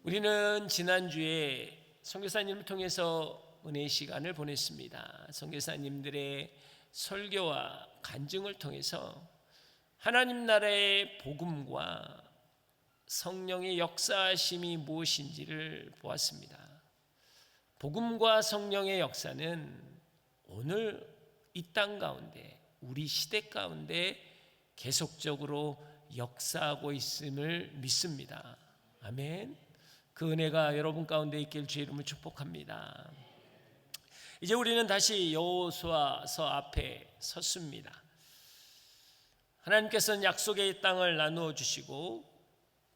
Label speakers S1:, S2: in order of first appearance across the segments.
S1: 우리는 지난주에 선교사님을 통해서 은혜의 시간을 보냈습니다. 선교사님들의 설교와 간증을 통해서 하나님 나라의 복음과 성령의 역사심이 무엇인지를 보았습니다. 복음과 성령의 역사는 오늘 이 땅 가운데, 우리 시대 가운데 계속적으로 역사하고 있음을 믿습니다. 아멘. 그 은혜가 여러분 가운데 있길 주의 이름으로 축복합니다. 이제 우리는 다시 여호수아서 앞에 섰습니다. 하나님께서는 약속의 땅을 나누어 주시고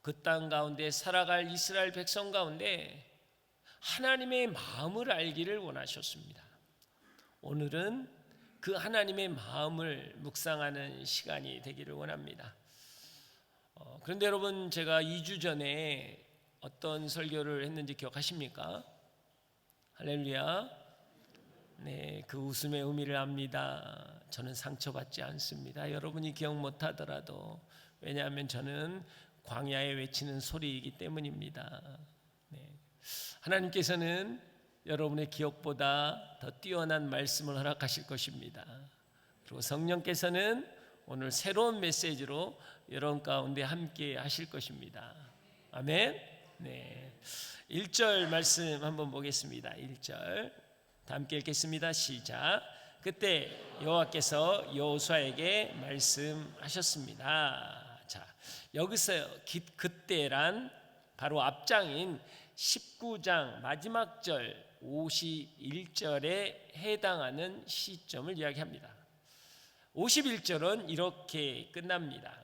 S1: 그 땅 가운데 살아갈 이스라엘 백성 가운데 하나님의 마음을 알기를 원하셨습니다. 오늘은 그 하나님의 마음을 묵상하는 시간이 되기를 원합니다. 그런데 여러분, 제가 2주 전에 어떤 설교를 했는지 기억하십니까? 할렐루야. 네, 그 웃음의 의미를 압니다. 저는 상처받지 않습니다. 여러분이 기억 못하더라도, 왜냐하면 저는 광야에 외치는 소리이기 때문입니다. 네. 하나님께서는 여러분의 기억보다 더 뛰어난 말씀을 허락하실 것입니다. 그리고 성령께서는 오늘 새로운 메시지로 여러분 가운데 함께 하실 것입니다. 아멘. 네, 1절 말씀 한번 보겠습니다. 1절 다 함께 읽겠습니다. 시작. 그때 여호와께서 여호수아에게 말씀하셨습니다. 자, 여기서 그때란 바로 앞장인 19장 마지막 절 51절에 해당하는 시점을 이야기합니다. 51절은 이렇게 끝납니다.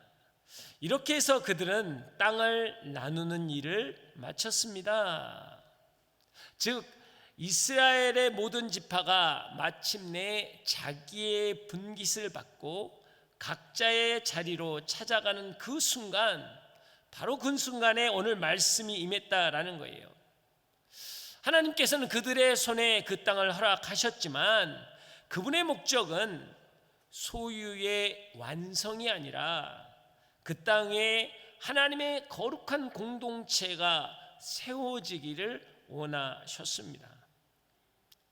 S1: 이렇게 해서 그들은 땅을 나누는 일을 마쳤습니다. 즉 이스라엘의 모든 지파가 마침내 자기의 분깃을 받고 각자의 자리로 찾아가는 그 순간, 바로 그 순간에 오늘 말씀이 임했다라는 거예요. 하나님께서는 그들의 손에 그 땅을 허락하셨지만 그분의 목적은 소유의 완성이 아니라 그 땅에 하나님의 거룩한 공동체가 세워지기를 원하셨습니다.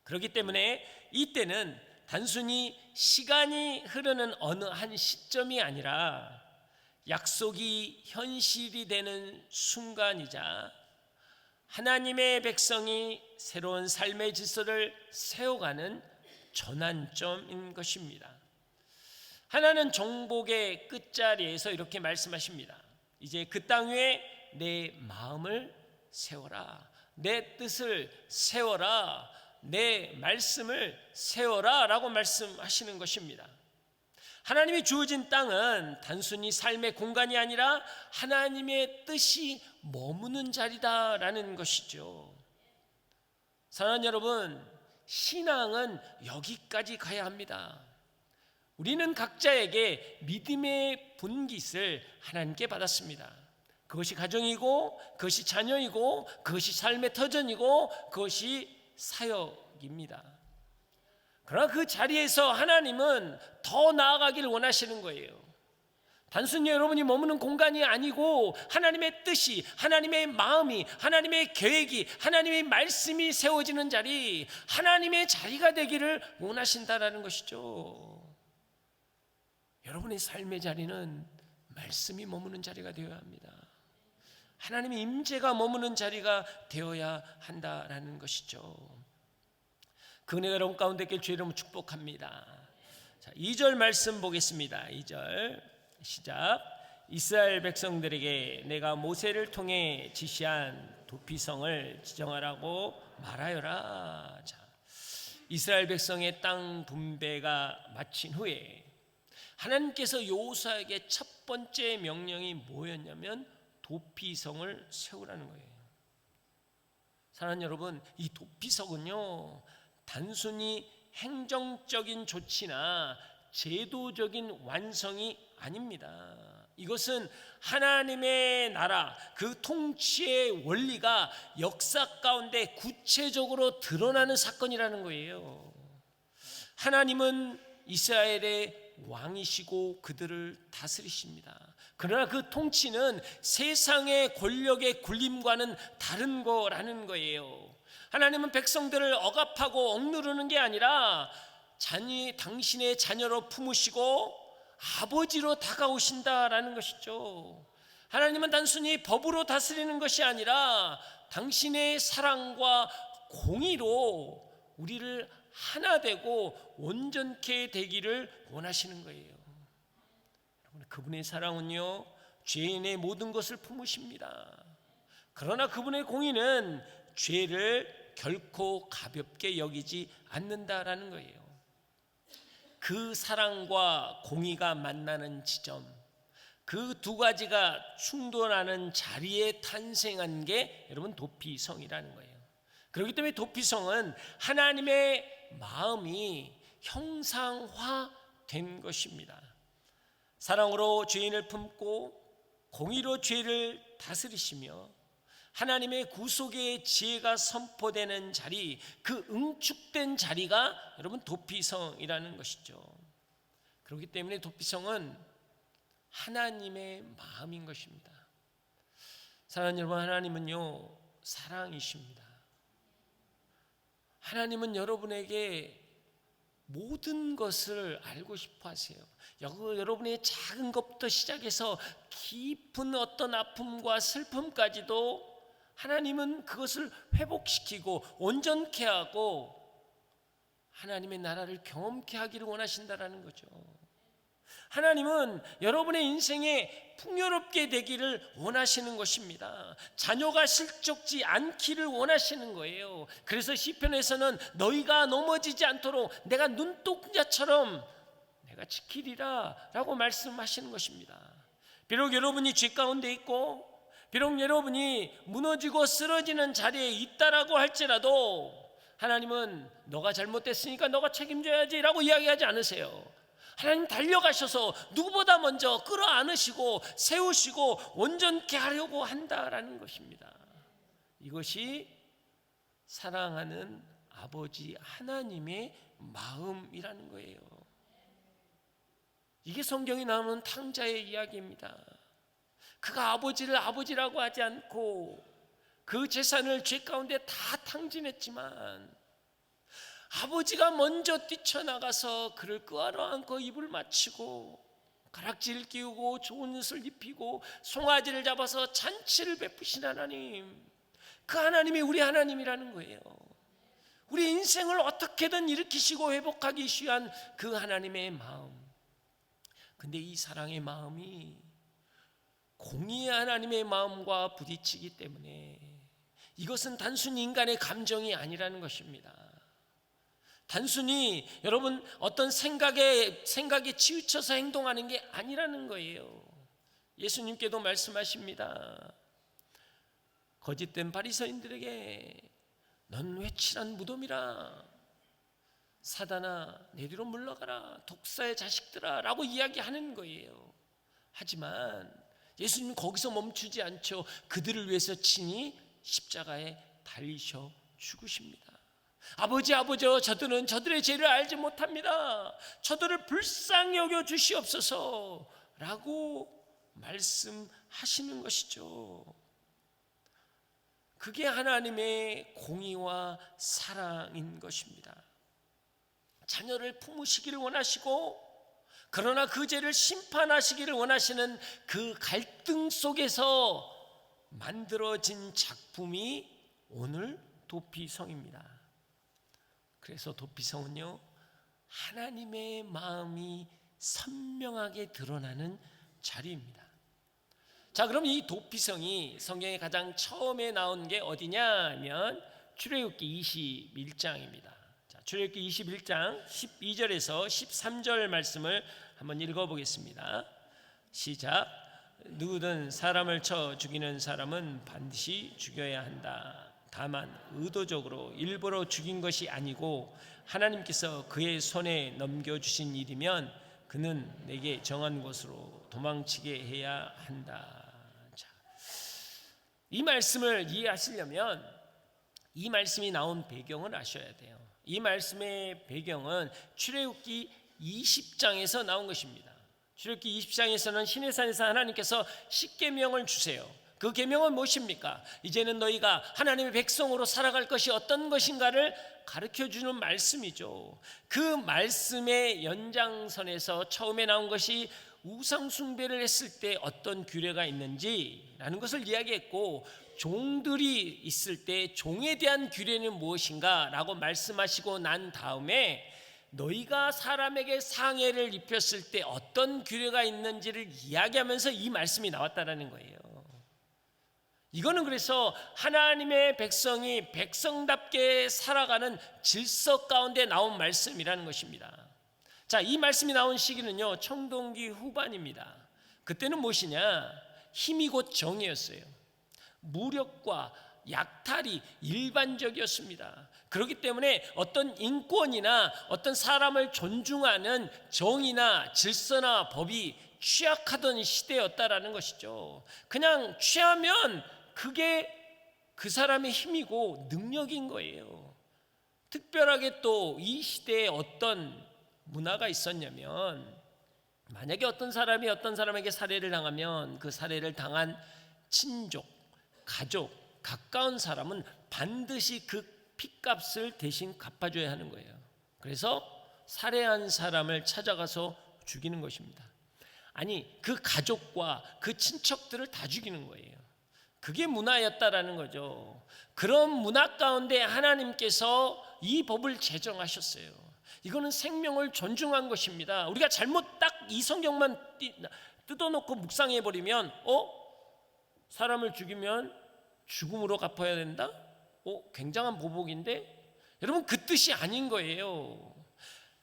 S1: 그렇기 때문에 이때는 단순히 시간이 흐르는 어느 한 시점이 아니라 약속이 현실이 되는 순간이자 하나님의 백성이 새로운 삶의 질서를 세워가는 전환점인 것입니다. 하나는 정복의 끝자리에서 이렇게 말씀하십니다. 이제 그 땅 위에 내 마음을 세워라, 내 뜻을 세워라, 내 말씀을 세워라 라고 말씀하시는 것입니다. 하나님이 주어진 땅은 단순히 삶의 공간이 아니라 하나님의 뜻이 머무는 자리다라는 것이죠. 사랑하는 여러분, 신앙은 여기까지 가야 합니다. 우리는 각자에게 믿음의 분깃을 하나님께 받았습니다. 그것이 가정이고, 그것이 자녀이고, 그것이 삶의 터전이고, 그것이 사역입니다. 그러나 그 자리에서 하나님은 더 나아가기를 원하시는 거예요. 단순히 여러분이 머무는 공간이 아니고 하나님의 뜻이, 하나님의 마음이, 하나님의 계획이, 하나님의 말씀이 세워지는 자리, 하나님의 자리가 되기를 원하신다라는 것이죠. 여러분의 삶의 자리는 말씀이 머무는 자리가 되어야 합니다. 하나님의 임재가 머무는 자리가 되어야 한다라는 것이죠. 그 은혜가 여러분 가운데 있길 주의 이름으로 축복합니다. 자, 2절 말씀 보겠습니다. 2절 시작. 이스라엘 백성들에게 내가 모세를 통해 지시한 도피성을 지정하라고 말하여라. 자, 이스라엘 백성의 땅 분배가 마친 후에 하나님께서 여호수아에게 첫 번째 명령이 뭐였냐면 도피성을 세우라는 거예요. 사랑하는 여러분, 이 도피성은요 단순히 행정적인 조치나 제도적인 완성이 아닙니다. 이것은 하나님의 나라, 그 통치의 원리가 역사 가운데 구체적으로 드러나는 사건이라는 거예요. 하나님은 이스라엘의 왕이시고 그들을 다스리십니다. 그러나 그 통치는 세상의 권력의 굴림과는 다른 거라는 거예요. 하나님은 백성들을 억압하고 억누르는 게 아니라 당신의 자녀로 품으시고 아버지로 다가오신다라는 것이죠. 하나님은 단순히 법으로 다스리는 것이 아니라 당신의 사랑과 공의로 우리를 하나 되고 온전케 되기를 원하시는 거예요. 그분의 사랑은요, 죄인의 모든 것을 품으십니다. 그러나 그분의 공의는 죄를 결코 가볍게 여기지 않는다라는 거예요. 그 사랑과 공의가 만나는 지점, 그 두 가지가 충돌하는 자리에 탄생한 게 여러분 도피성이라는 거예요. 그렇기 때문에 도피성은 하나님의 마음이 형상화된 것입니다. 사랑으로 죄인을 품고 공의로 죄를 다스리시며 하나님의 구속의 지혜가 선포되는 자리, 그 응축된 자리가 여러분 도피성이라는 것이죠. 그렇기 때문에 도피성은 하나님의 마음인 것입니다. 사랑하는 여러분, 하나님은요 사랑이십니다. 하나님은 여러분에게 모든 것을 알고 싶어 하세요. 여러분의 작은 것부터 시작해서 깊은 어떤 아픔과 슬픔까지도 하나님은 그것을 회복시키고 온전케 하고 하나님의 나라를 경험케 하기를 원하신다라는 거죠. 하나님은 여러분의 인생에 풍요롭게 되기를 원하시는 것입니다. 자녀가 실족지 않기를 원하시는 거예요. 그래서 시편에서는 너희가 넘어지지 않도록 내가 눈동자처럼 내가 지키리라 라고 말씀하시는 것입니다. 비록 여러분이 죄 가운데 있고 비록 여러분이 무너지고 쓰러지는 자리에 있다라고 할지라도 하나님은 너가 잘못됐으니까 너가 책임져야지 라고 이야기하지 않으세요. 하나님 달려가셔서 누구보다 먼저 끌어안으시고 세우시고 온전케 하려고 한다라는 것입니다. 이것이 사랑하는 아버지 하나님의 마음이라는 거예요. 이게 성경이 나오는 탕자의 이야기입니다. 그가 아버지를 아버지라고 하지 않고 그 재산을 죄 가운데 다 탕진했지만 아버지가 먼저 뛰쳐나가서 그를 끄어안고 입을 맞추고 가락지를 끼우고 좋은 옷을 입히고 송아지를 잡아서 잔치를 베푸신 하나님, 그 하나님이 우리 하나님이라는 거예요. 우리 인생을 어떻게든 일으키시고 회복하기 위한 그 하나님의 마음. 근데 이 사랑의 마음이 공의의 하나님의 마음과 부딪히기 때문에 이것은 단순히 인간의 감정이 아니라는 것입니다. 단순히 여러분 어떤 생각에 치우쳐서 행동하는 게 아니라는 거예요. 예수님께도 말씀하십니다. 거짓된 바리새인들에게 넌 회칠한 무덤이라, 사단아 내리로 물러가라, 독사의 자식들아 라고 이야기하는 거예요. 하지만 예수님은 거기서 멈추지 않죠. 그들을 위해서 친히 십자가에 달리셔 죽으십니다. 아버지 저들은 저들의 죄를 알지 못합니다. 저들을 불쌍히 여겨 주시옵소서 라고 말씀하시는 것이죠. 그게 하나님의 공의와 사랑인 것입니다. 자녀를 품으시기를 원하시고 그러나 그 죄를 심판하시기를 원하시는 그 갈등 속에서 만들어진 작품이 오늘 도피성입니다. 그래서 도피성은요, 하나님의 마음이 선명하게 드러나는 자리입니다. 자, 그럼 이 도피성이 성경에 가장 처음에 나온 게 어디냐 하면 출애굽기 21장입니다. 자, 출애굽기 21장 12절에서 13절 말씀을 한번 읽어보겠습니다. 시작. 누구든 사람을 쳐 죽이는 사람은 반드시 죽여야 한다. 다만 의도적으로 일부러 죽인 것이 아니고 하나님께서 그의 손에 넘겨주신 일이면 그는 내게 정한 곳으로 도망치게 해야 한다. 자, 이 말씀을 이해하시려면 이 말씀이 나온 배경을 아셔야 돼요. 이 말씀의 배경은 출애굽기 20장에서 나온 것입니다. 출애굽기 20장에서는 시내산에서 하나님께서 10계명을 주세요. 그 계명은 무엇입니까? 이제는 너희가 하나님의 백성으로 살아갈 것이 어떤 것인가를 가르쳐주는 말씀이죠. 그 말씀의 연장선에서 처음에 나온 것이 우상 숭배를 했을 때 어떤 규례가 있는지라는 것을 이야기했고, 종들이 있을 때 종에 대한 규례는 무엇인가 라고 말씀하시고 난 다음에 너희가 사람에게 상해를 입혔을 때 어떤 규례가 있는지를 이야기하면서 이 말씀이 나왔다라는 거예요. 이거는 그래서 하나님의 백성이 백성답게 살아가는 질서 가운데 나온 말씀이라는 것입니다. 자, 이 말씀이 나온 시기는요, 청동기 후반입니다. 그때는 무엇이냐? 힘이 곧 정이었어요. 무력과 약탈이 일반적이었습니다. 그렇기 때문에 어떤 인권이나 어떤 사람을 존중하는 정의나 질서나 법이 취약하던 시대였다라는 것이죠. 그냥 취하면 그게 그 사람의 힘이고 능력인 거예요. 특별하게 또 이 시대에 어떤 문화가 있었냐면, 만약에 어떤 사람이 어떤 사람에게 살해를 당하면 그 살해를 당한 친족, 가족, 가까운 사람은 반드시 그 핏값을 대신 갚아줘야 하는 거예요. 그래서 살해한 사람을 찾아가서 죽이는 것입니다. 아니, 그 가족과 그 친척들을 다 죽이는 거예요. 그게 문화였다라는 거죠. 그런 문화 가운데 하나님께서 이 법을 제정하셨어요. 이거는 생명을 존중한 것입니다. 우리가 잘못 딱 이 성경만 뜯어놓고 묵상해버리면 사람을 죽이면 죽음으로 갚아야 된다? 굉장한 보복인데? 여러분, 그 뜻이 아닌 거예요.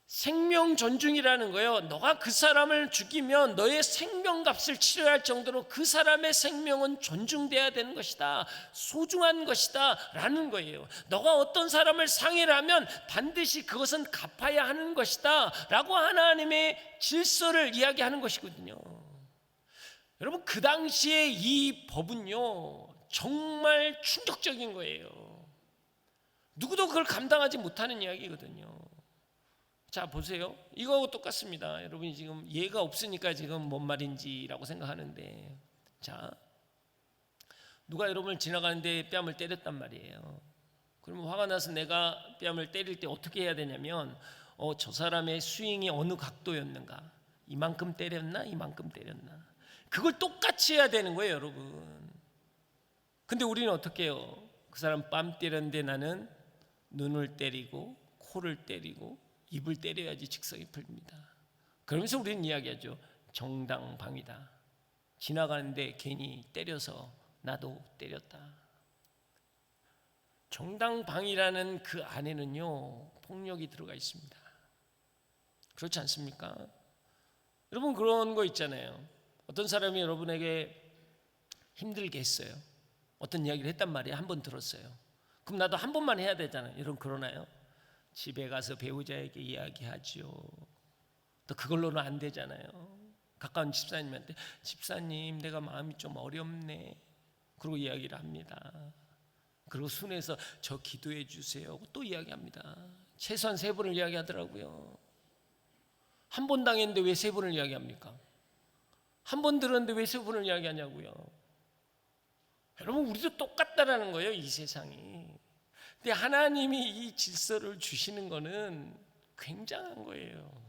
S1: 생명 존중이라는 거예요. 너가 그 사람을 죽이면 너의 생명값을 치러야 할 정도로 그 사람의 생명은 존중돼야 되는 것이다, 소중한 것이다 라는 거예요. 너가 어떤 사람을 상해를 하면 반드시 그것은 갚아야 하는 것이다 라고 하나님의 질서를 이야기하는 것이거든요. 여러분, 그 당시에 이 법은요 정말 충격적인 거예요. 누구도 그걸 감당하지 못하는 이야기거든요. 자, 보세요. 이거하고 똑같습니다. 여러분이 지금 예가 없으니까 지금 뭔 말인지라고 생각하는데, 자, 누가 여러분을 지나가는데 뺨을 때렸단 말이에요. 그러면 화가 나서 내가 뺨을 때릴 때 어떻게 해야 되냐면, 저 사람의 스윙이 어느 각도였는가, 이만큼 때렸나, 이만큼 때렸나, 그걸 똑같이 해야 되는 거예요, 여러분. 근데 우리는 어떻게 해요? 그 사람 뺨 때렸는데 나는 눈을 때리고 코를 때리고 입을 때려야지 직성이 풀립니다. 그러면서 우리는 이야기하죠. 정당방위다. 지나가는데 괜히 때려서 나도 때렸다. 정당방위라는 그 안에는요 폭력이 들어가 있습니다. 그렇지 않습니까? 여러분, 그런 거 있잖아요. 어떤 사람이 여러분에게 힘들게 했어요. 어떤 이야기를 했단 말이에요. 한 번 들었어요. 그럼 나도 한 번만 해야 되잖아요. 여러분, 그러나요? 집에 가서 배우자에게 이야기하죠. 또 그걸로는 안 되잖아요. 가까운 집사님한테, 집사님 내가 마음이 좀 어렵네, 그리고 이야기를 합니다. 그리고 순해서 저 기도해 주세요 또 이야기합니다. 최소한 3번을 이야기하더라고요. 한 번 당했는데 왜 3번을 이야기합니까? 한 번 들었는데 왜 3번을 이야기하냐고요. 여러분, 우리도 똑같다라는 거예요, 이 세상이. 근데 하나님이 이 질서를 주시는 거는 굉장한 거예요.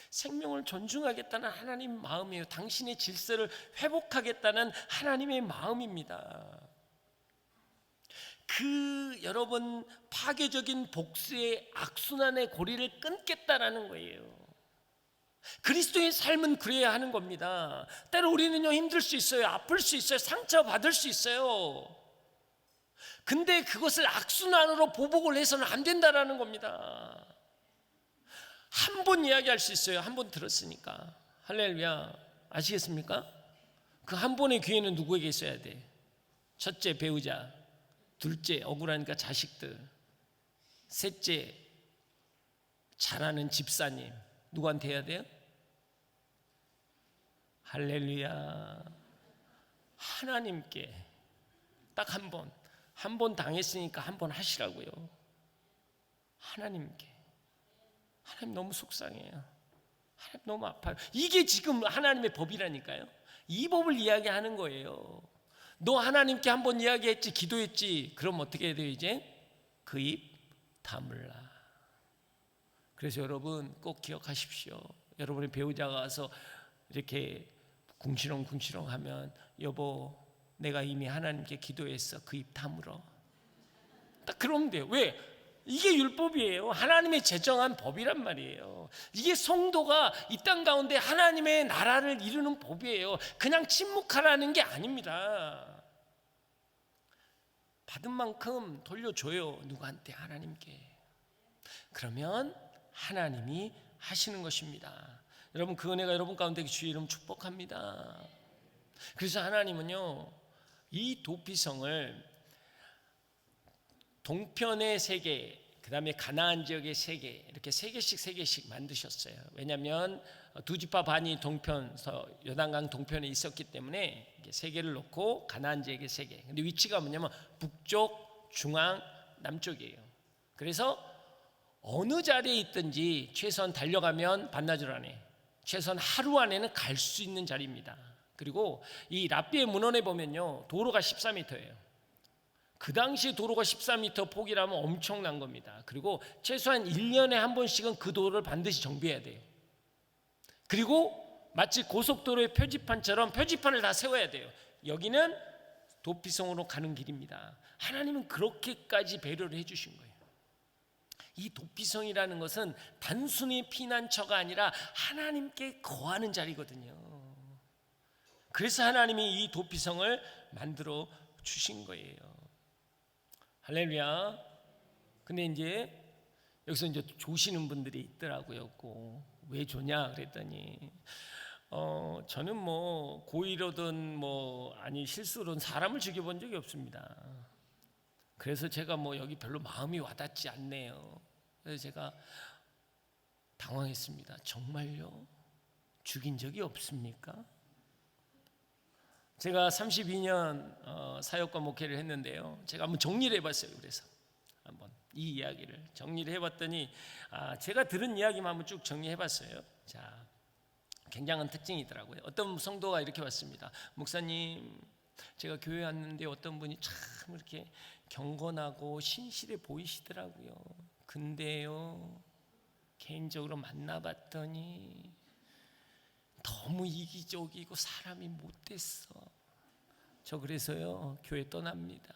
S1: 생명을 존중하겠다는 하나님 마음이에요. 당신의 질서를 회복하겠다는 하나님의 마음입니다. 그 여러분 파괴적인 복수의 악순환의 고리를 끊겠다라는 거예요. 그리스도의 삶은 그래야 하는 겁니다. 때로 우리는요 힘들 수 있어요. 아플 수 있어요. 상처받을 수 있어요. 근데 그것을 악순환으로 보복을 해서는 안 된다라는 겁니다. 한 번 이야기할 수 있어요. 한 번 들었으니까. 할렐루야. 아시겠습니까? 그 한 번의 기회는 누구에게 있어야 돼? 첫째, 배우자. 둘째, 억울하니까 자식들. 셋째, 잘하는 집사님. 누구한테 해야 돼요? 할렐루야. 하나님께 딱 한 번. 한 번 당했으니까 한 번 하시라고요. 하나님께. 하나님 너무 속상해요. 너무 아파요. 이게 지금 하나님의 법이라니까요. 이 법을 이야기하는 거예요. 너 하나님께 한번 이야기했지, 기도했지, 그럼 어떻게 해야 돼요? 이제 그 입 다물라. 그래서 여러분 꼭 기억하십시오. 여러분의 배우자가 와서 이렇게 궁시렁궁시렁 하면, 여보 내가 이미 하나님께 기도했어, 그 입 다물어. 딱 그러면 돼요. 왜? 이게 율법이에요. 하나님의 제정한 법이란 말이에요. 이게 성도가 이 땅 가운데 하나님의 나라를 이루는 법이에요. 그냥 침묵하라는 게 아닙니다. 받은 만큼 돌려줘요. 누구한테? 하나님께. 그러면 하나님이 하시는 것입니다. 여러분 그 은혜가 여러분 가운데 주의 이름 축복합니다. 그래서 하나님은요, 이 도피성을 동편의 3개, 그 다음에 가나안 지역의 3개, 이렇게 3개씩 만드셨어요. 왜냐하면 두 지파 반이 동편, 요단강 동편에 있었기 때문에 3개를 놓고 가나안 지역의 3개. 근데 위치가 뭐냐면 북쪽, 중앙, 남쪽이에요. 그래서 어느 자리에 있든지 최소한 달려가면 반나절 안에, 최소한 하루 안에는 갈 수 있는 자리입니다. 그리고 이 랍비의 문헌에 보면요, 도로가 14m예요. 그 당시 도로가 14m 폭이라면 엄청난 겁니다. 그리고 최소한 1년에 한 번씩은 그 도로를 반드시 정비해야 돼요. 그리고 마치 고속도로의 표지판처럼 표지판을 다 세워야 돼요. 여기는 도피성으로 가는 길입니다. 하나님은 그렇게까지 배려를 해주신 거예요. 이 도피성이라는 것은 단순히 피난처가 아니라 하나님께 거하는 자리거든요. 그래서 하나님이 이 도피성을 만들어 주신 거예요. 할렐루야. 근데 이제 여기서 이제 조시는 분들이 있더라고요. 왜 조냐 그랬더니 저는 뭐 고의로든 뭐 아니 실수로든 사람을 죽여본 적이 없습니다. 그래서 제가 뭐 여기 별로 마음이 와닿지 않네요. 그래서 제가 당황했습니다. 정말요? 죽인 적이 없습니까? 제가 32년 사역과 목회를 했는데요, 제가 한번 정리를 해봤어요. 그래서 한번 이 이야기를 정리를 해봤더니 제가 들은 이야기만 한번 쭉 정리해봤어요. 자, 굉장한 특징이 있더라고요. 어떤 성도가 이렇게 왔습니다. 목사님, 제가 교회 왔는데 어떤 분이 참 이렇게 경건하고 신실해 보이시더라고요. 근데요, 개인적으로 만나봤더니 너무 이기적이고 사람이 못됐어. 저 그래서요 교회 떠납니다.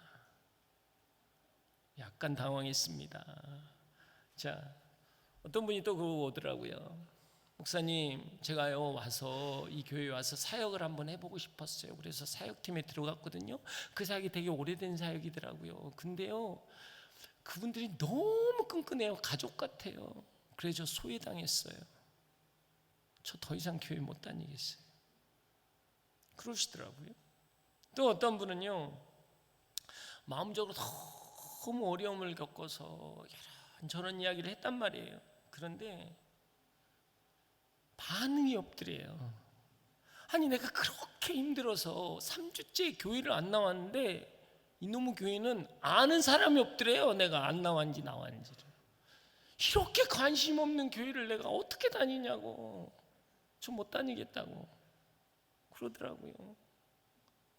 S1: 약간 당황했습니다. 자, 어떤 분이 또 그거 오더라고요. 목사님, 제가요 와서 이 교회에 와서 사역을 한번 해보고 싶었어요. 그래서 사역팀에 들어갔거든요. 그 사역이 되게 오래된 사역이더라고요. 근데요 그분들이 너무 끈끈해요. 가족 같아요. 그래서 저 소외당했어요. 저 더 이상 교회 못 다니겠어요. 그러시더라고요. 또 어떤 분은요, 마음적으로 너무 어려움을 겪어서 이런저런 이야기를 했단 말이에요. 그런데 반응이 없더래요. 아니, 내가 그렇게 힘들어서 3주째 교회를 안 나왔는데 이놈의 교회는 아는 사람이 없더래요. 내가 안 나왔는지 나왔는지를. 이렇게 관심 없는 교회를 내가 어떻게 다니냐고. 저 못 다니겠다고 그러더라고요.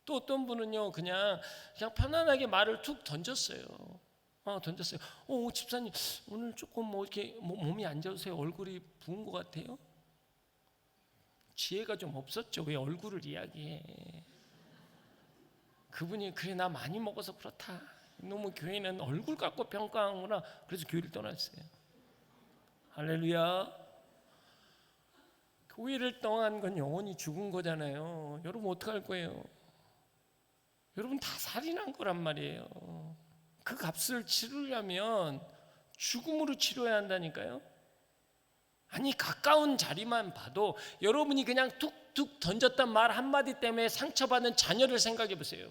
S1: 또 어떤 분은요 그냥 편안하게 말을 툭 던졌어요. 던졌어요. 집사님, 오늘 조금 뭐 이렇게 몸이 안 좋으세요? 얼굴이 부은 것 같아요? 지혜가 좀 없었죠. 왜 얼굴을 이야기해? 그분이 그래, 나 많이 먹어서 그렇다. 이놈의 교회는 얼굴 갖고 평가하는구나. 그래서 교회를 떠났어요. 할렐루야. 교회를 떠난 건 영원히 죽은 거잖아요. 여러분 어떡할 거예요? 여러분 다 살인한 거란 말이에요. 그 값을 치르려면 죽음으로 치러야 한다니까요. 아니, 가까운 자리만 봐도 여러분이 그냥 툭툭 던졌던 말 한마디 때문에 상처받은 자녀를 생각해 보세요.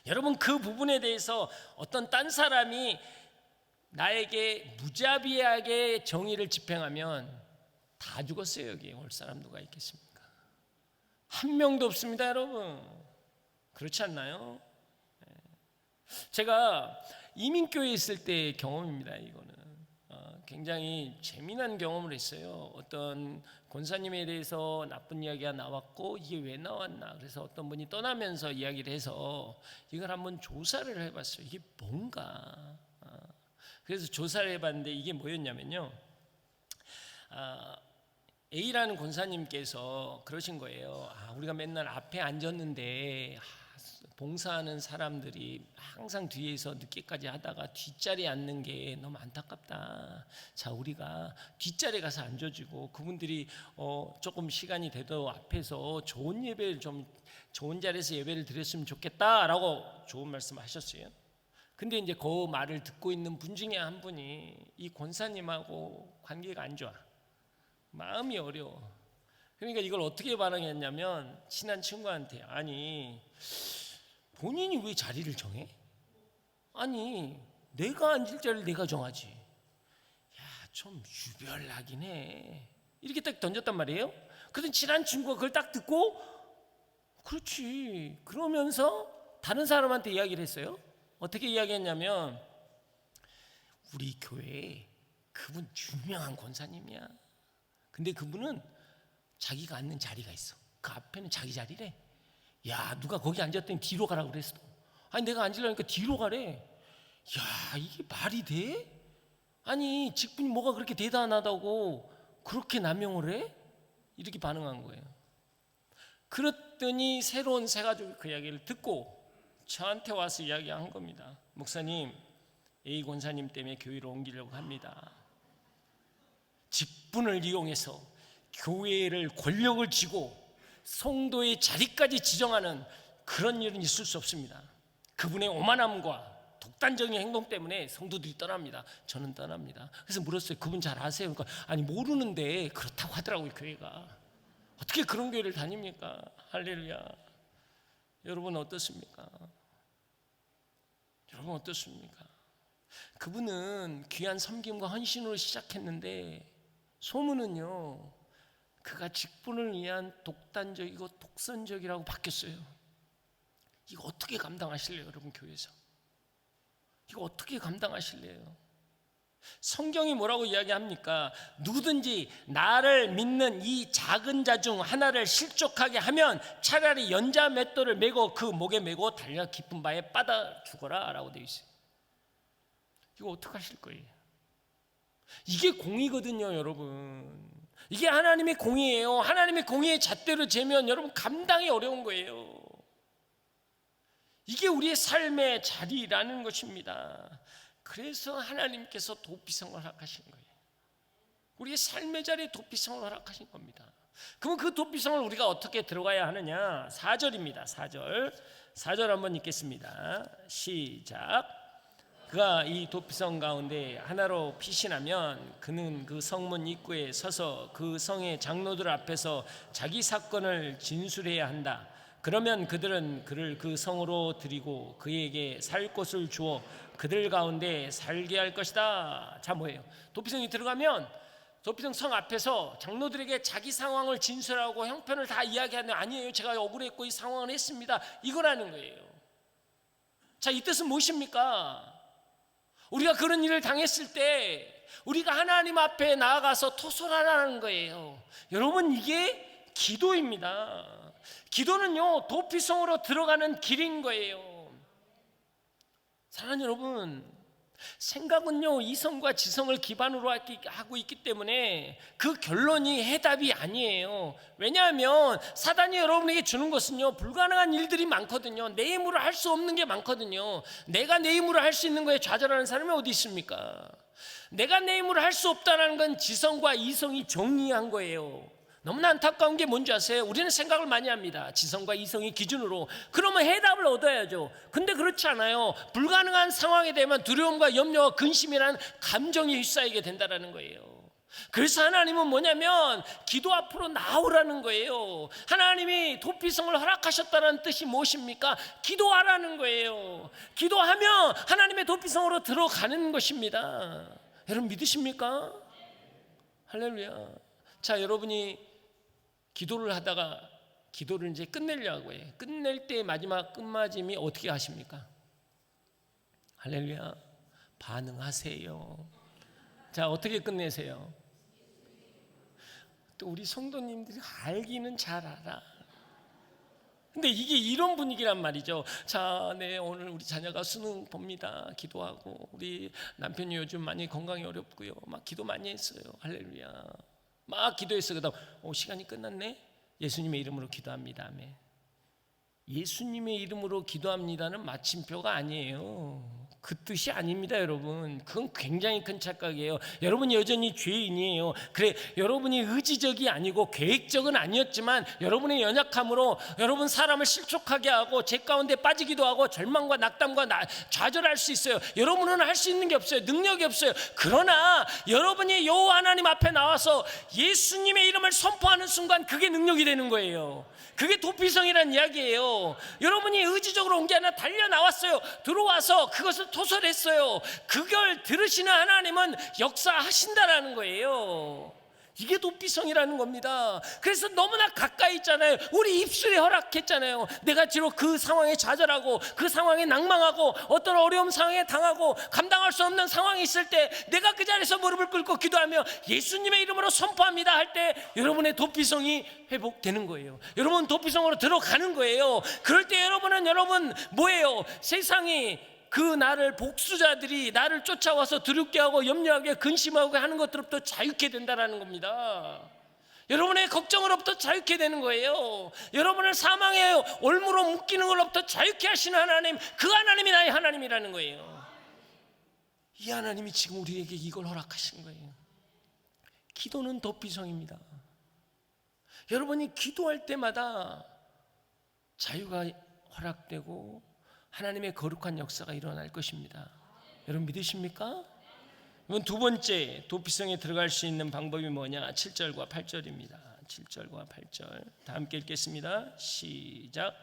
S1: 여러분 그 부분에 대해서 어떤 딴 사람이 나에게 무자비하게 정의를 집행하면 다 죽었어요. 여기 올 사람 누가 있겠습니까? 한 명도 없습니다, 여러분. 그렇지 않나요? 제가 이민교회에 있을 때 경험입니다. 이거는 굉장히 재미난 경험을 했어요. 어떤 권사님에 대해서 나쁜 이야기가 나왔고 이게 왜 나왔나, 그래서 어떤 분이 떠나면서 이야기를 해서 이걸 한번 조사를 해봤어요. 이게 뭔가. 그래서 조사를 해봤는데 이게 뭐였냐면요, A라는 권사님께서 그러신 거예요. 우리가 맨날 앞에 앉았는데 봉사하는 사람들이 항상 뒤에서 늦게까지 하다가 뒷자리에 앉는 게 너무 안타깝다. 자, 우리가 뒷자리에 가서 앉아주고 그분들이 조금 시간이 돼도 앞에서 좋은 예배를 좀 좋은 자리에서 예배를 드렸으면 좋겠다라고 좋은 말씀 하셨어요. 근데 이제 그 말을 듣고 있는 분 중에 한 분이 이 권사님하고 관계가 안 좋아. 마음이 어려워. 그러니까 이걸 어떻게 반응했냐면 친한 친구한테, 아니 본인이 왜 자리를 정해? 아니 내가 앉을 자리를 내가 정하지. 야, 좀 유별나긴 해. 이렇게 딱 던졌단 말이에요. 그래서 친한 친구가 그걸 딱 듣고 그렇지 그러면서 다른 사람한테 이야기를 했어요. 어떻게 이야기했냐면 우리 교회에 그분 유명한 권사님이야. 근데 그분은 자기가 앉는 자리가 있어. 그 앞에는 자기 자리래. 야, 누가 거기 앉았더니 뒤로 가라고 그랬어. 아니 내가 앉으려니까 뒤로 가래. 야, 이게 말이 돼? 아니 직분이 뭐가 그렇게 대단하다고 그렇게 남용을 해? 이렇게 반응한 거예요. 그랬더니 새로운 새 가족이 그 이야기를 듣고 저한테 와서 이야기한 겁니다. 목사님, A 권사님 때문에 교회로 옮기려고 합니다. 직분을 이용해서 교회를 권력을 쥐고 성도의 자리까지 지정하는 그런 일은 있을 수 없습니다. 그분의 오만함과 독단적인 행동 때문에 성도들이 떠납니다. 저는 떠납니다. 그래서 물었어요. 그분 잘 아세요? 그러니까 아니 모르는데 그렇다고 하더라고요. 교회가 어떻게 그런 교회를 다닙니까? 할렐루야. 여러분 어떻습니까? 여러분 어떻습니까? 그분은 귀한 섬김과 헌신으로 시작했는데 소문은요, 그가 직분을 위한 독단적이고 독선적이라고 바뀌었어요. 이거 어떻게 감당하실래요, 여러분? 교회에서 이거 어떻게 감당하실래요? 성경이 뭐라고 이야기합니까? 누구든지 나를 믿는 이 작은 자 중 하나를 실족하게 하면 차라리 연자 맷돌을 메고 그 목에 메고 달려 깊은 바에 빠다 죽어라 라고 되어 있어요. 이거 어떻게 하실 거예요? 이게 공의거든요, 여러분. 이게 하나님의 공의예요. 하나님의 공의의 잣대로 재면 여러분 감당이 어려운 거예요. 이게 우리의 삶의 자리라는 것입니다. 그래서 하나님께서 도피성을 허락하신 거예요. 우리의 삶의 자리에 도피성을 허락하신 겁니다. 그럼 그 도피성을 우리가 어떻게 들어가야 하느냐? 4절입니다. 4절 한번 읽겠습니다. 시작. 그가 이 도피성 가운데 하나로 피신하면 그는 그 성문 입구에 서서 그 성의 장로들 앞에서 자기 사건을 진술해야 한다. 그러면 그들은 그를 그 성으로 들이고 그에게 살 곳을 주어 그들 가운데 살게 할 것이다. 자, 뭐예요? 도피성이 들어가면 도피성 성 앞에서 장로들에게 자기 상황을 진술하고 형편을 다 이야기하는, 아니에요, 제가 억울했고 이 상황을 했습니다, 이거라는 거예요. 자, 이 뜻은 무엇입니까? 우리가 그런 일을 당했을 때 우리가 하나님 앞에 나아가서 토설하라는 거예요. 여러분, 이게 기도입니다. 기도는요, 도피성으로 들어가는 길인 거예요. 사랑하는 여러분, 생각은요 이성과 지성을 기반으로 하고 있기 때문에 그 결론이 해답이 아니에요. 왜냐하면 사단이 여러분에게 주는 것은요 불가능한 일들이 많거든요. 내 힘으로 할 수 없는 게 많거든요. 내가 내 힘으로 할 수 있는 거에 좌절하는 사람이 어디 있습니까? 내가 내 힘으로 할 수 없다는 건 지성과 이성이 정리한 거예요. 너무나 안타까운 게 뭔지 아세요? 우리는 생각을 많이 합니다. 지성과 이성의 기준으로. 그러면 해답을 얻어야죠. 근데 그렇지 않아요. 불가능한 상황에 대한 두려움과 염려와 근심이라는 감정이 휩싸이게 된다는 거예요. 그래서 하나님은 뭐냐면 기도 앞으로 나오라는 거예요. 하나님이 도피성을 허락하셨다는 뜻이 무엇입니까? 기도하라는 거예요. 기도하면 하나님의 도피성으로 들어가는 것입니다. 여러분 믿으십니까? 할렐루야. 자, 여러분이 기도를 하다가 기도를 이제 끝내려고 해요. 끝낼 때 마지막 끝마짐이 어떻게 하십니까? 할렐루야. 반응하세요. 자, 어떻게 끝내세요? 또 우리 성도님들이 알기는 잘 알아. 근데 이게 이런 분위기란 말이죠. 자, 네, 오늘 우리 자녀가 수능 봅니다. 기도하고, 우리 남편이 요즘 많이 건강이 어렵고요. 막 기도 많이 했어요. 할렐루야. 막 기도했어요. 그다음 시간이 끝났네. 예수님의 이름으로 기도합니다. 아멘. 예수님의 이름으로 기도합니다는 마침표가 아니에요. 그 뜻이 아닙니다, 여러분. 그건 굉장히 큰 착각이에요. 여러분이 여전히 죄인이에요. 그래, 여러분이 의지적이 아니고 계획적은 아니었지만 여러분의 연약함으로 여러분 사람을 실족하게 하고 죄 가운데 빠지기도 하고 절망과 낙담과 좌절할 수 있어요. 여러분은 할 수 있는 게 없어요. 능력이 없어요. 그러나 여러분이 여호와 하나님 앞에 나와서 예수님의 이름을 선포하는 순간 그게 능력이 되는 거예요. 그게 도피성이라는 이야기예요. 여러분이 의지적으로 온 게 아니라 달려 나왔어요. 들어와서 그것을 토설했어요. 그걸 들으시는 하나님은 역사하신다라는 거예요. 이게 도피성이라는 겁니다. 그래서 너무나 가까이 있잖아요. 우리 입술에 허락했잖아요. 내가 지금 그 상황에 좌절하고 그 상황에 낭망하고 어떤 어려움 상황에 당하고 감당할 수 없는 상황이 있을 때 내가 그 자리에서 무릎을 꿇고 기도하며 예수님의 이름으로 선포합니다 할 때 여러분의 도피성이 회복되는 거예요. 여러분 도피성으로 들어가는 거예요. 그럴 때 여러분 뭐예요? 세상이 그 나를 복수자들이 나를 쫓아와서 두렵게 하고 염려하게 근심하고 하는 것들로부터 자유케 된다는 겁니다. 여러분의 걱정으로부터 자유케 되는 거예요. 여러분을 사망의 올무로 묶이는 것로부터 자유케 하시는 하나님, 그 하나님이 나의 하나님이라는 거예요. 이 하나님이 지금 우리에게 이걸 허락하신 거예요. 기도는 도피성입니다. 여러분이 기도할 때마다 자유가 허락되고 하나님의 거룩한 역사가 일어날 것입니다. 여러분 믿으십니까? 이건 두 번째 도피성에 들어갈 수 있는 방법이 뭐냐? 7절과 8절입니다. 7절과 8절 다 함께 읽겠습니다. 시작.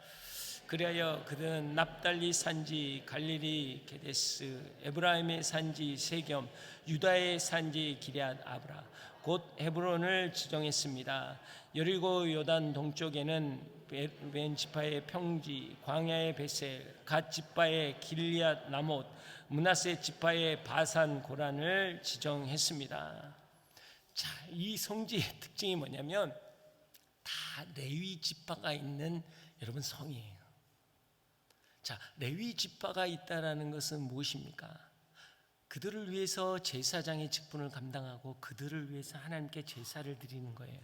S1: 그리하여 그들은 납달리 산지 갈릴리 게데스 에브라임의 산지 세겜 유다의 산지 기럇 아브라 곧 헤브론을 지정했습니다. 여리고 요단 동쪽에는 벤 지파의 평지, 광야의 베셀, 갓 지파의 길리앗 라못, 므낫세 지파의 바산 고란을 지정했습니다. 자, 이 성지의 특징이 뭐냐면 다 레위 지파가 있는 여러분 성이에요. 자, 레위 지파가 있다라는 것은 무엇입니까? 그들을 위해서 제사장의 직분을 감당하고 그들을 위해서 하나님께 제사를 드리는 거예요.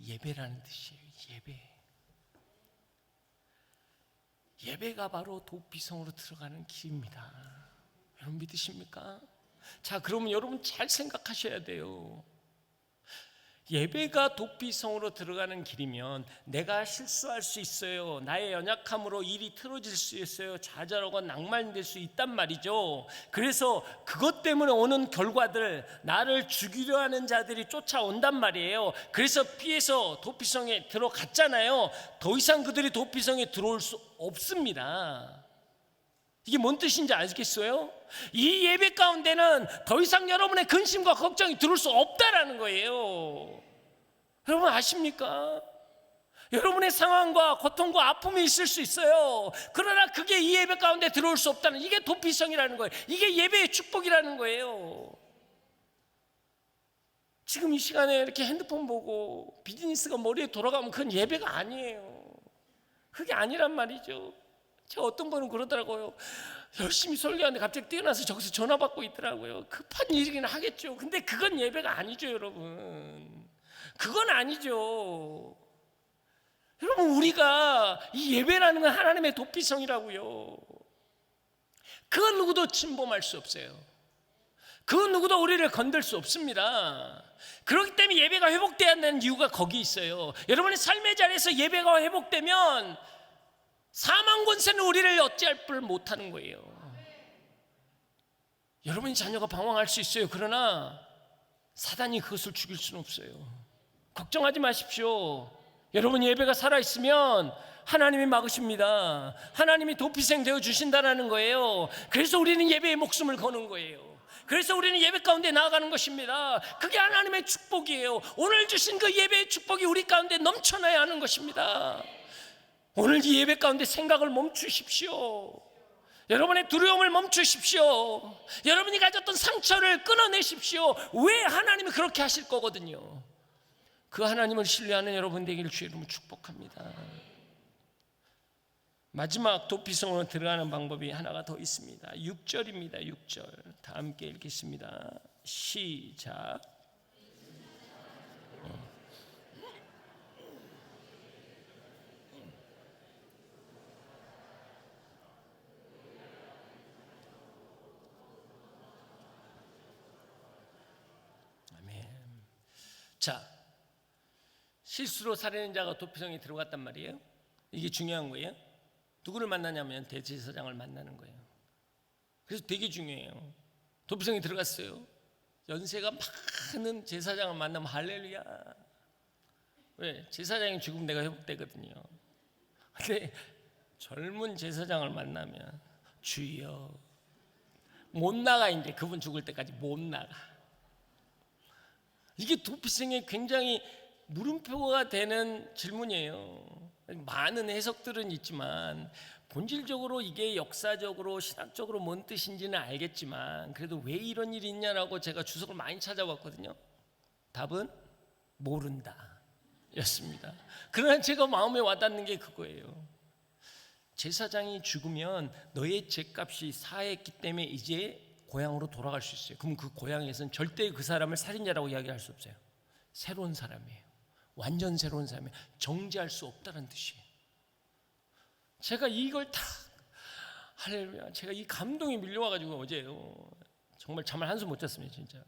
S1: 예배라는 뜻이에요. 예배. 예배가 바로 도피성으로 들어가는 길입니다. 여러분 믿으십니까? 자, 그러면 여러분 잘 생각하셔야 돼요. 예배가 도피성으로 들어가는 길이면 내가 실수할 수 있어요. 나의 연약함으로 일이 틀어질 수 있어요. 좌절하고 낭만될 수 있단 말이죠. 그래서 그것 때문에 오는 결과들, 나를 죽이려 하는 자들이 쫓아온단 말이에요. 그래서 피해서 도피성에 들어갔잖아요. 더 이상 그들이 도피성에 들어올 수 없습니다. 이게 뭔 뜻인지 아시겠어요? 이 예배 가운데는 더 이상 여러분의 근심과 걱정이 들어올 수 없다라는 거예요. 여러분 아십니까? 여러분의 상황과 고통과 아픔이 있을 수 있어요. 그러나 그게 이 예배 가운데 들어올 수 없다는, 이게 도피성이라는 거예요. 이게 예배의 축복이라는 거예요. 지금 이 시간에 이렇게 핸드폰 보고 비즈니스가 머리에 돌아가면 그건 예배가 아니에요. 그게 아니란 말이죠. 제가 어떤 분은 그러더라고요. 열심히 설교하는데 갑자기 뛰어나서 저기서 전화 받고 있더라고요. 급한 일이긴 하겠죠. 근데 그건 예배가 아니죠, 여러분. 그건 아니죠. 여러분, 우리가 이 예배라는 건 하나님의 도피성이라고요. 그 누구도 침범할 수 없어요. 그 누구도 우리를 건들 수 없습니다. 그렇기 때문에 예배가 회복돼야 하는 이유가 거기 있어요. 여러분의 삶의 자리에서 예배가 회복되면 사망 권세는 우리를 어찌할 뿔 못하는 거예요. 여러분의 자녀가 방황할 수 있어요. 그러나 사단이 그것을 죽일 수는 없어요. 걱정하지 마십시오. 여러분 예배가 살아있으면 하나님이 막으십니다. 하나님이 도피생 되어 주신다는 거예요. 그래서 우리는 예배에 목숨을 거는 거예요. 그래서 우리는 예배 가운데 나아가는 것입니다. 그게 하나님의 축복이에요. 오늘 주신 그 예배의 축복이 우리 가운데 넘쳐나야 하는 것입니다. 오늘 이 예배 가운데 생각을 멈추십시오. 여러분의 두려움을 멈추십시오. 여러분이 가졌던 상처를 끊어내십시오. 왜? 하나님이 그렇게 하실 거거든요. 그 하나님을 신뢰하는 여러분 되기를 주의 이름으로 축복합니다. 마지막 도피성으로 들어가는 방법이 하나가 더 있습니다. 6절입니다. 6절 다 함께 읽겠습니다. 시작. 자, 실수로 살인한 자가 도피성에 들어갔단 말이에요. 이게 중요한 거예요. 누구를 만나냐면 대제사장을 만나는 거예요. 그래서 되게 중요해요. 도피성에 들어갔어요. 연세가 많은 제사장을 만나면 할렐루야. 왜? 제사장이 죽으면 내가 회복되거든요. 근데 젊은 제사장을 만나면 주여 못 나가. 이제 그분 죽을 때까지 못 나가. 이게 도피성에 굉장히 물음표가 되는 질문이에요. 많은 해석들은 있지만 본질적으로 이게 역사적으로 신학적으로 뭔 뜻인지는 알겠지만 그래도 왜 이런 일이 있냐라고 제가 주석을 많이 찾아봤거든요. 답은 모른다 였습니다. 그러나 제가 마음에 와닿는 게 그거예요. 제사장이 죽으면 너의 죄값이 사했기 때문에 이제 고향으로 돌아갈 수 있어요. 그럼 그 고향에서는 절대 그 사람을 살인자라고 이야기할 수 없어요. 새로운 사람이에요. 완전 새로운 사람이에요. 정죄할 수 없다는 뜻이에요. 제가 이걸 다 할렐루야. 제가 이 감동이 밀려와가지고 어제요 정말 잠을 한숨 못 잤습니다. 진짜.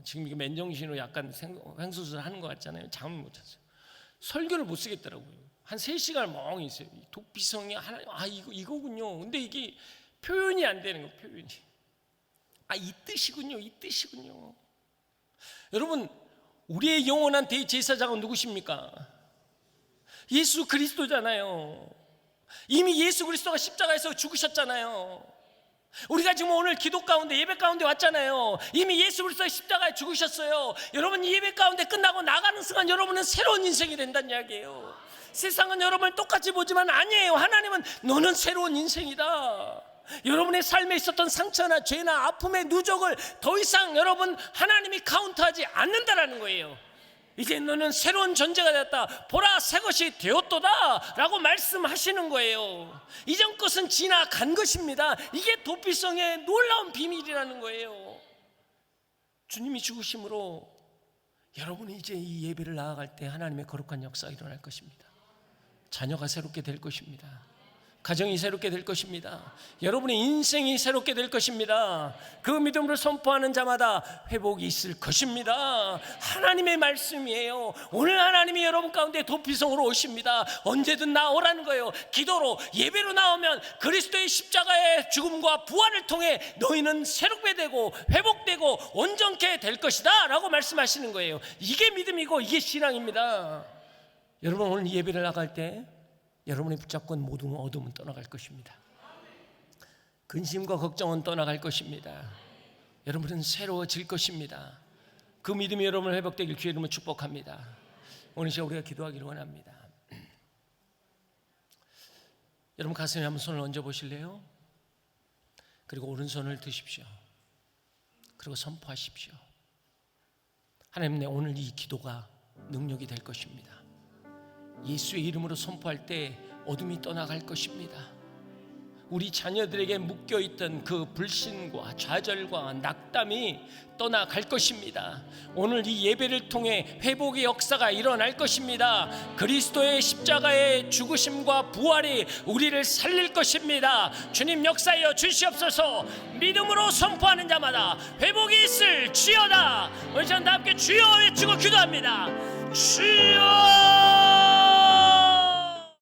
S1: 지금 이게 맨정신으로 약간 횡수술 하는 것 같잖아요. 잠을 못 잤어요. 설교를 못 쓰겠더라고요. 한 3시간을 멍하니 있어요. 도피성이 하나, 이거군요. 근데 이게 표현이 안 되는 거예요. 표현이. 이 뜻이군요. 이 뜻이군요. 여러분, 우리의 영원한 대제사장은 누구십니까? 예수 그리스도잖아요. 이미 예수 그리스도가 십자가에서 죽으셨잖아요. 우리가 지금 오늘 기도 가운데 예배 가운데 왔잖아요. 이미 예수 그리스도가 십자가에 죽으셨어요. 여러분 예배 가운데 끝나고 나가는 순간 여러분은 새로운 인생이 된다는 이야기예요. 세상은 여러분을 똑같이 보지만 아니에요. 하나님은 너는 새로운 인생이다. 여러분의 삶에 있었던 상처나 죄나 아픔의 누적을 더 이상 여러분 하나님이 카운트하지 않는다라는 거예요. 이제 너는 새로운 존재가 되었다. 보라 새 것이 되었도다 라고 말씀하시는 거예요. 이전 것은 지나간 것입니다. 이게 도피성의 놀라운 비밀이라는 거예요. 주님이 죽으심으로 여러분이 이제 이 예배를 나아갈 때 하나님의 거룩한 역사가 일어날 것입니다. 자녀가 새롭게 될 것입니다. 가정이 새롭게 될 것입니다. 여러분의 인생이 새롭게 될 것입니다. 그 믿음으로 선포하는 자마다 회복이 있을 것입니다. 하나님의 말씀이에요. 오늘 하나님이 여러분 가운데 도피성으로 오십니다. 언제든 나오라는 거예요. 기도로 예배로 나오면 그리스도의 십자가의 죽음과 부활을 통해 너희는 새롭게 되고 회복되고 온전케 될 것이다 라고 말씀하시는 거예요. 이게 믿음이고 이게 신앙입니다. 여러분 오늘 예배를 나갈 때 여러분이 붙잡고 있는 모든 어둠은 떠나갈 것입니다. 근심과 걱정은 떠나갈 것입니다. 여러분은 새로워질 것입니다. 그 믿음이 여러분을 회복되길 주의 이름으로 축복합니다. 오늘 시간 우리가 기도하기를 원합니다. 여러분 가슴에 한번 손을 얹어 보실래요? 그리고 오른손을 드십시오. 그리고 선포하십시오. 하나님, 내 오늘 이 기도가 능력이 될 것입니다. 예수의 이름으로 선포할 때 어둠이 떠나갈 것입니다. 우리 자녀들에게 묶여있던 그 불신과 좌절과 낙담이 떠나갈 것입니다. 오늘 이 예배를 통해 회복의 역사가 일어날 것입니다. 그리스도의 십자가의 죽으심과 부활이 우리를 살릴 것입니다. 주님 역사하여 주시옵소서. 믿음으로 선포하는 자마다 회복이 있을 주여다. 우리 전 다 함께 주여 외치고 기도합니다. 주여